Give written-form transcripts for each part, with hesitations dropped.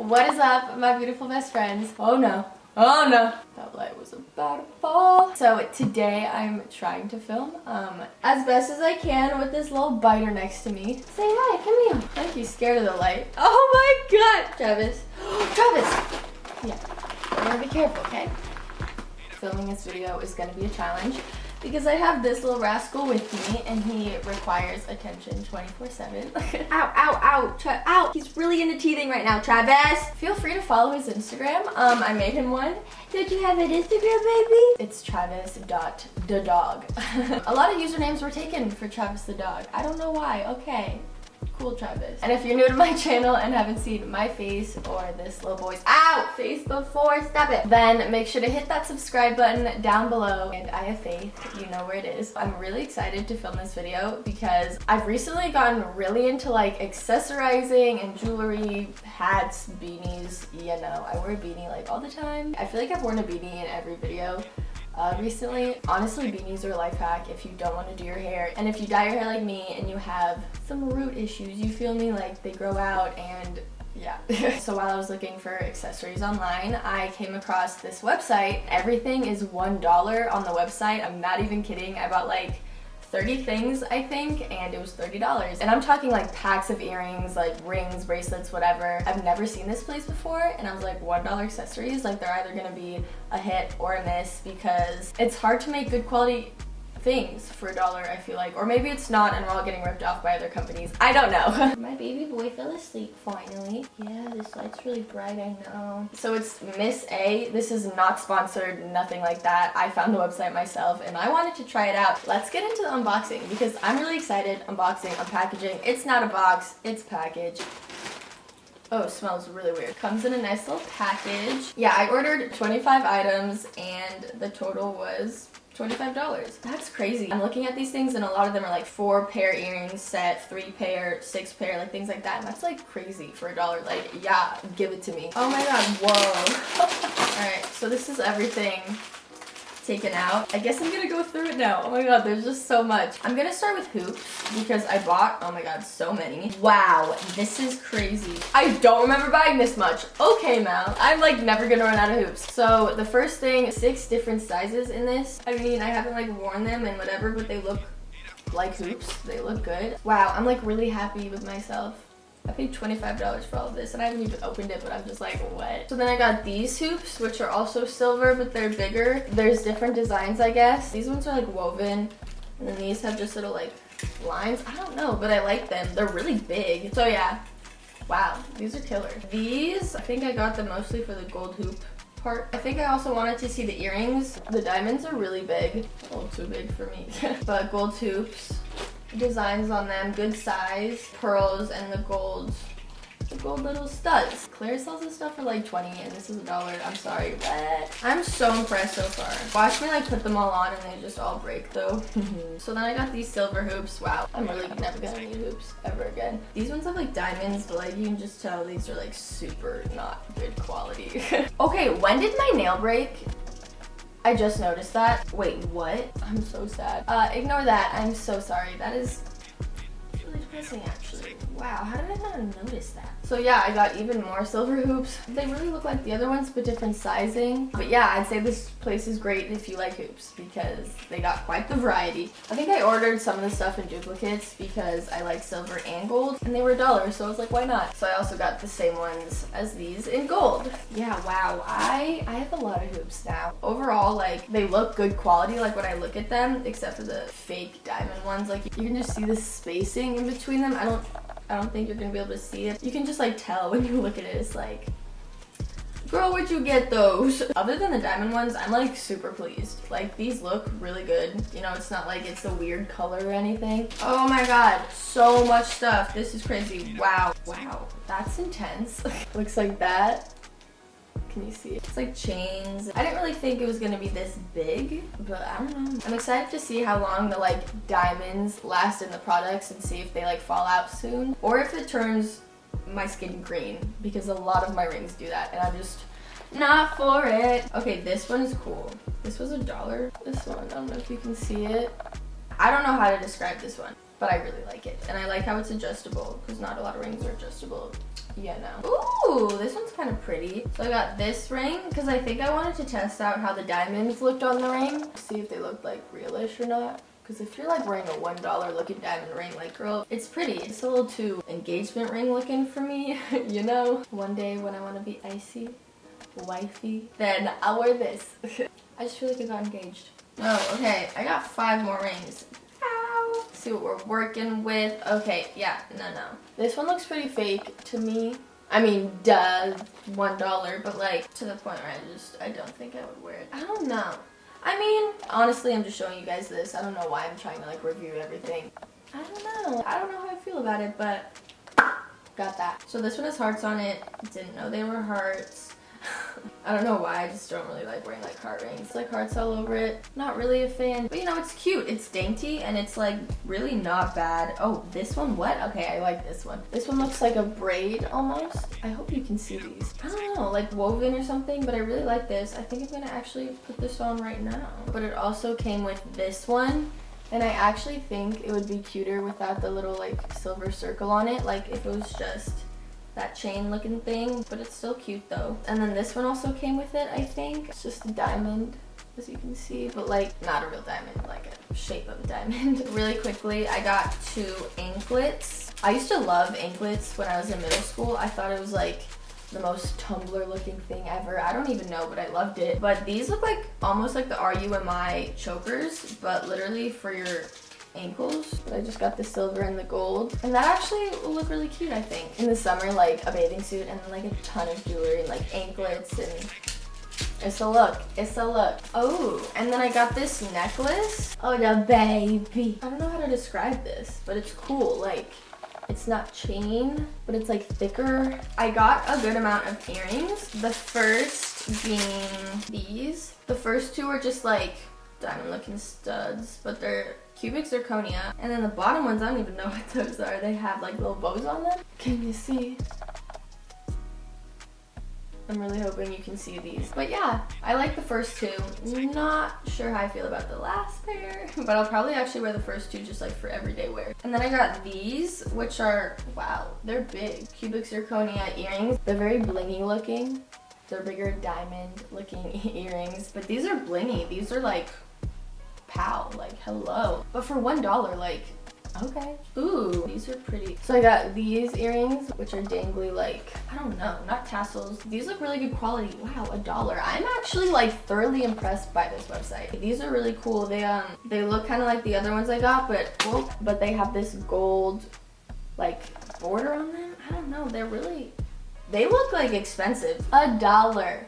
What is up, my beautiful best friends? Oh no. Oh no. That light was about to fall. So today I'm trying to film as best as I can with this little biter next to me. Say hi, come here. I think he's scared of the light. Oh my god. Travis. Travis. Yeah. We're gonna be careful, okay? Filming this video is gonna be a challenge because I have this little rascal with me and he requires attention 24/7. Ow, ow, ow, ow. He's really into teething right now, Travis. Feel free to follow his Instagram. I made him one. Don't you have an Instagram, baby? It's Travis.thedog. A lot of usernames were taken for Travis the dog. I don't know why. Okay. Cool, Travis. And if you're new to my channel and haven't seen my face or this little boy's face before, stop it, then make sure to hit that subscribe button down below. And I have faith, you know where it is. I'm really excited to film this video because I've recently gotten really into like accessorizing and jewelry, hats, beanies. You know, I wear a beanie like all the time. I feel like I've worn a beanie in every video recently. Honestly, beanies are a life hack if you don't want to do your hair, and if you dye your hair like me and you have some root issues, you feel me, like they grow out, and yeah. So while I was looking for accessories online, I came across this website. Everything is $1 on the website. I'm not even kidding. I bought like 30 things, I think, and it was $30. And I'm talking like packs of earrings, like rings, bracelets, whatever. I've never seen this place before, and I was like, $1 accessories? Like, they're either gonna be a hit or a miss because it's hard to make good quality things for $1, I feel like. Or maybe it's not and we're all getting ripped off by other companies. I don't know. My baby boy fell asleep finally. Yeah, this light's really bright, I know. So it's Miss A. This is not sponsored, nothing like that. I found the website myself and I wanted to try it out. Let's get into the unboxing because I'm really excited. Unboxing, unpackaging. It's not a box, it's package. Oh, it smells really weird. Comes in a nice little package. Yeah, I ordered 25 items and the total was $25. That's crazy. I'm looking at these things and a lot of them are like 4-pair earrings set, 3-pair, 6-pair, like things like that. And that's like crazy for $1. Like, yeah, give it to me. Oh my god, whoa. Alright, so this is everything taken out. I guess I'm gonna go through it now. Oh my god, there's just so much. I'm gonna start with hoops because I bought, oh my god, so many. Wow, this is crazy. I don't remember buying this much. Okay, Mel. I'm like never gonna run out of hoops. So the first thing, 6 different sizes in this. I mean, I haven't like worn them and whatever, but they look like hoops. They look good. Wow, I'm like really happy with myself. I paid $25 for all of this and I haven't even opened it, but I'm just like, what? So then I got these hoops, which are also silver, but they're bigger. There's different designs, I guess. These ones are like woven, and then these have just little like lines. I don't know, but I like them. They're really big. So yeah, wow, these are killer. These, I think I got them mostly for the gold hoop part. I think I also wanted to see the earrings. The diamonds are really big. A little too big for me. But gold hoops. Designs on them, good size, pearls, and the gold little studs. Claire sells this stuff for like 20 and this is $1. I'm sorry, but I'm so impressed so far. Watch me like put them all on and they just all break though. So then I got these silver hoops. Wow, I'm really never gonna need hoops ever again. These ones have like diamonds, but like you can just tell these are like super not good quality. Okay, when did my nail break? I just noticed that. Wait, what? I'm so sad. Ignore that. I'm so sorry. That is really depressing, actually. Wow, how did I not notice that? So yeah, I got even more silver hoops. They really look like the other ones, but different sizing. But yeah, I'd say this place is great if you like hoops because they got quite the variety. I think I ordered some of the stuff in duplicates because I like silver and gold, and they were $1, so I was like, why not? So I also got the same ones as these in gold. Yeah, wow, I have a lot of hoops now. Overall, like, they look good quality, like when I look at them, except for the fake diamond ones. Like, you can just see the spacing in between them. I don't think you're gonna be able to see it. You can just like tell when you look at it. It's like, girl, where'd you get those? Other than the diamond ones, I'm like super pleased. Like, these look really good. You know, it's not like it's a weird color or anything. Oh my god, so much stuff. This is crazy. Wow. Wow, that's intense. Looks like that. Can you see it? It's like chains. I didn't really think it was gonna be this big, but I don't know. I'm excited to see how long the like diamonds last in the products and see if they like fall out soon or if it turns my skin green, because a lot of my rings do that and I'm just not for it. Okay, this one is cool. This was $1. This one, I don't know if you can see it. I don't know how to describe this one. but I really like it. And I like how it's adjustable, because not a lot of rings are adjustable. Yeah, no. Ooh, this one's kind of pretty. So I got this ring, because I think I wanted to test out how the diamonds looked on the ring. See if they looked like realish or not. Because if you're like wearing a $1 looking diamond ring, like girl, it's pretty. It's a little too engagement ring looking for me, you know? One day when I want to be icy, wifey, then I'll wear this. I just feel like I got engaged. Oh, okay. I got 5 more rings. Ow. See what we're working with. Okay, yeah, no. This one looks pretty fake to me. I mean, duh, $1, but like to the point where I don't think I would wear it. I don't know. I mean, honestly, I'm just showing you guys this. I don't know why I'm trying to like review everything. I don't know how I feel about it, but got that. So this one has hearts on it. Didn't know they were hearts. I don't know why, I just don't really like wearing like heart rings. Like hearts all over it. Not really a fan, but you know, it's cute. It's dainty and it's like really not bad. Oh, this one, what? Okay, I like this one. This one looks like a braid almost. I hope you can see these. I don't know, like woven or something, but I really like this. I think I'm gonna actually put this on right now. But it also came with this one. And I actually think it would be cuter without the little like silver circle on it. Like if it was just that chain looking thing, but it's still cute though. And then this one also came with it, I think. It's just a diamond, as you can see, but like not a real diamond, like a shape of a diamond. Really quickly, I got 2 anklets. I used to love anklets when I was in middle school. I thought it was like the most Tumblr looking thing ever. I don't even know, but I loved it. But these look like almost like the RUMI chokers, but literally for your ankles. But I just got the silver and the gold, and that actually will look really cute, I think, in the summer. Like a bathing suit and then like a ton of jewelry and like anklets, and it's a look. Oh, and then I got this necklace. Oh, the baby. I don't know how to describe this, but it's cool. Like it's not chain, but it's like thicker. I got a good amount of earrings. The first being these. The first 2 are just like diamond looking studs, but they're cubic zirconia. And then the bottom ones, I don't even know what those are. They have like little bows on them. Can you see? I'm really hoping you can see these. But yeah, I like the first 2. Not sure how I feel about the last pair, but I'll probably actually wear the first 2 just like for everyday wear. And then I got these, which are, wow, they're big. Cubic zirconia earrings. They're very blingy looking. They're bigger diamond looking earrings, but these are blingy. These are like, pow, like hello. But for $1, like, okay. Ooh, these are pretty. So I got these earrings, which are dangly, like, I don't know, not tassels. These look really good quality. Wow, $1. I'm actually like thoroughly impressed by this website. These are really cool. They look kind of like the other ones I got, but they have this gold like border on them. I don't know. They look like expensive. $1.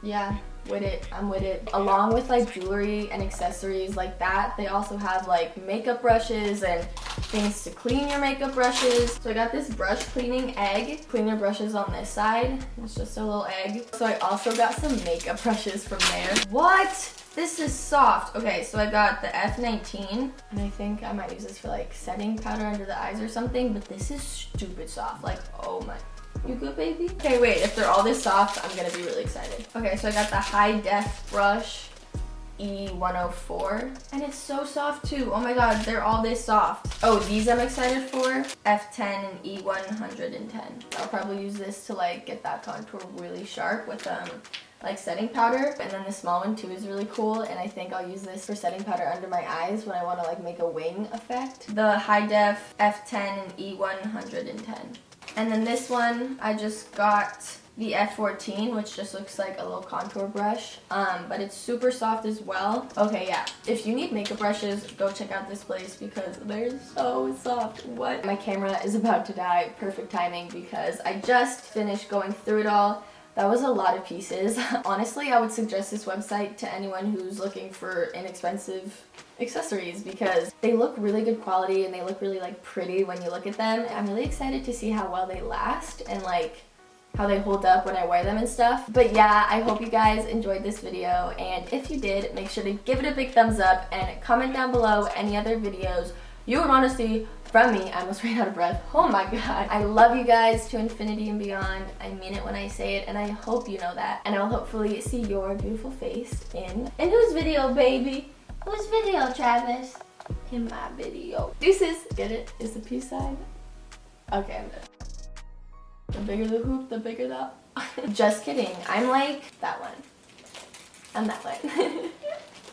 Yeah. With it, I'm with it. Along with like jewelry and accessories like that, they also have like makeup brushes and things to clean your makeup brushes. So I got this brush cleaning egg. Clean your brushes on this side. It's just a little egg. So I also got some makeup brushes from there. What? This is soft. Okay, so I got the F19, and I think I might use this for like setting powder under the eyes or something, but this is stupid soft. Like, oh my. You good, baby? Okay, wait, if they're all this soft, I'm gonna be really excited. Okay, so I got the High Def brush E104, and it's so soft too. Oh my god, they're all this soft. Oh, these I'm excited for. F10 and E110. I'll probably use this to like get that contour really sharp with like setting powder. And then the small one too is really cool, and I think I'll use this for setting powder under my eyes when I want to like make a wing effect. The High Def F10 and E110. And then this one, I just got the F14, which just looks like a little contour brush, but it's super soft as well. Okay, yeah, if you need makeup brushes, go check out this place because they're so soft. What? My camera is about to die. Perfect timing because I just finished going through it all. That was a lot of pieces. Honestly, I would suggest this website to anyone who's looking for inexpensive accessories because they look really good quality and they look really like pretty when you look at them. I'm really excited to see how well they last and like how they hold up when I wear them and stuff. But yeah, I hope you guys enjoyed this video, and if you did, make sure to give it a big thumbs up and comment down below any other videos you would want to see from me. I almost ran out of breath. Oh my god. I love you guys to infinity and beyond. I mean it when I say it, and I hope you know that. And I'll hopefully see your beautiful face in whose video, baby? Whose video, Travis? in my video. Deuces. Get it? Is the peace sign? Okay, I'm done. The bigger the hoop, the bigger the... Just kidding. I'm like that one. I'm that one.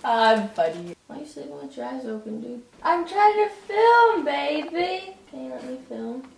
I'm funny. Why are you sleeping with your eyes open, dude? I'm trying to film, baby. Can you let me film?